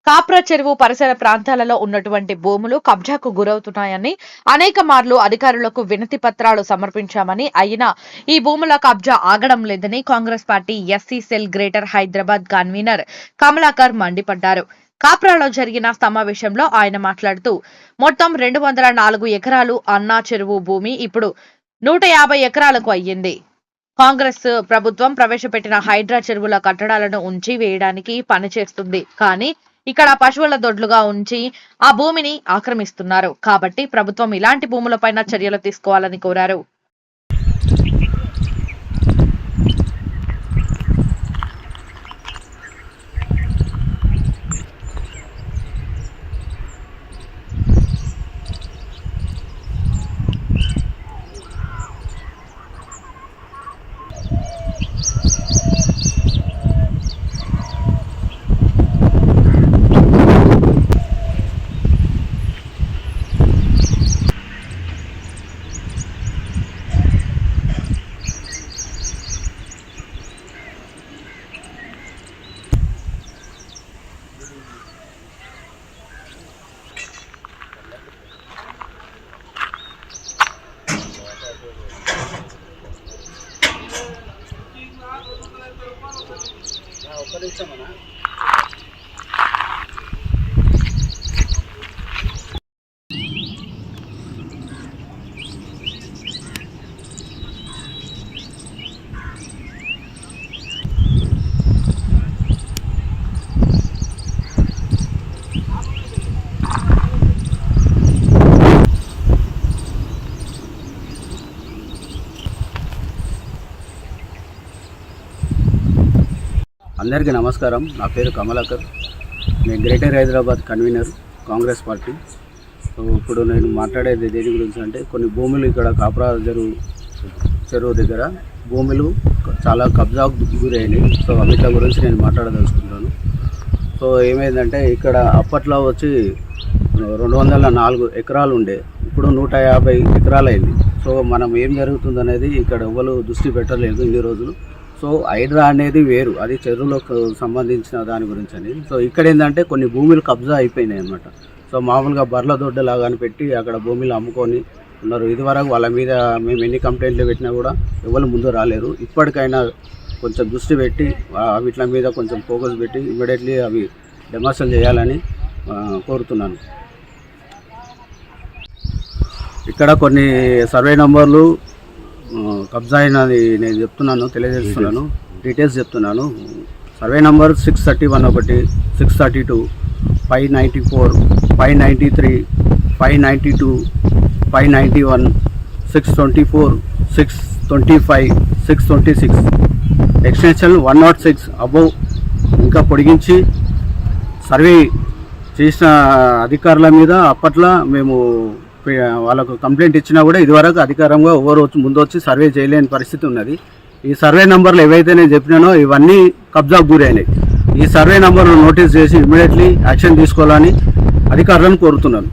కాప్రా చెరువు పరిసర ప్రాంతాలలో ఉన్నటువంటి భూములు కబ్జాకు గురవుతున్నాయని అనేక మార్లు అధికారులకు వినతి పత్రాలు సమర్పించామని అయినా ఈ భూముల కబ్జా ఆగడం లేదని Congress party SC cell greater Hyderabad convener Kamalakar మండిపడ్డారు. కాప్రాలో జరిగిన సమావేశంలో ఆయన మాట్లాడుతూ మొత్తం 204 ఎకరాలు అన్నా చెరువు భూమి ఇప్పుడు 150 ఎకరాలకు అయ్యింది. కాంగ్రెస్ ప్రభుత్వం ప్రవేశపెట్టిన హైడ్రా చెరువుల కట్టడాలను ఉంచి వేయడానికి పనిచేస్తుంది. కానీ ఇక్కడ పశువుల దొడ్లుగా ఉంచి ఆ భూమిని ఆక్రమిస్తున్నారు. కాబట్టి ప్రభుత్వం ఇలాంటి భూములపైన చర్యలు తీసుకోవాలని కోరారు. అందరికీ నమస్కారం. నా పేరు కమలాకర్. నేను greater Hyderabad convener Congress party. So ఇప్పుడు నేను మాట్లాడేది దేని గురించి అంటే కొన్ని భూములు ఇక్కడ కాప్రా చెరువు దగ్గర భూములు చాలా కబ్జాకు గురైనాయి. సో వీటి గురించి నేను మాట్లాడదలుచుకుంటాను. సో ఏమైందంటే ఇక్కడ అప్పట్లో వచ్చి 204 ఎకరాలు ఉండే, ఇప్పుడు 150 ఎకరాలు అయింది. సో మనం ఏం జరుగుతుందనేది ఇక్కడ ఎవరు దృష్టి పెట్టలేదు ఇన్ని రోజులు. సో హైడ్రా అనేది వేరు, అది చెరువులకు సంబంధించిన దాని గురించి అని. సో ఇక్కడ ఏంటంటే కొన్ని భూములు కబ్జా అయిపోయినాయి అన్నమాట. సో మామూలుగా బర్ల దొడ్డలాగాని పెట్టి అక్కడ భూములు అమ్ముకొని ఉన్నారు. ఇదివరకు వాళ్ళ మీద మేము ఎన్ని కంప్లైంట్లు పెట్టినా కూడా ఎవరు ముందు రాలేరు. ఇప్పటికైనా కొంచెం దృష్టి పెట్టి వీటి మీద కొంచెం ఫోకస్ పెట్టి ఇమ్మీడియట్లీ అవి డెమాలిషన్ చేయాలని కోరుతున్నాను. ఇక్కడ కొన్ని సర్వే నంబర్లు కబ్జా అయినది నేను చెప్తున్నాను, తెలియజేస్తున్నాను, డీటెయిల్స్ చెప్తున్నాను. సర్వే నంబర్ 631 ఒకటి, 632, 594, 593, 592, 591, 624, 625, 626, ఎక్స్టెన్షన్ 106 అబౌవ్ ఇంకా పొడిగించి సర్వే చేసిన అధికారుల మీద అప్పట్లో మేము వాళ్ళకు కంప్లైంట్ ఇచ్చినా కూడా ఇదివరకు అధికారంగా ఎవరు ముందు వచ్చి సర్వే చేయలేని పరిస్థితి ఉన్నది. ఈ సర్వే నంబర్లు ఏవైతే నేను చెప్పినానో ఇవన్నీ కబ్జాకు గురైనాయి. ఈ సర్వే నంబర్లు నోటీస్ చేసి ఇమ్మీడియట్లీ యాక్షన్ తీసుకోవాలని అధికారులను కోరుతున్నాను.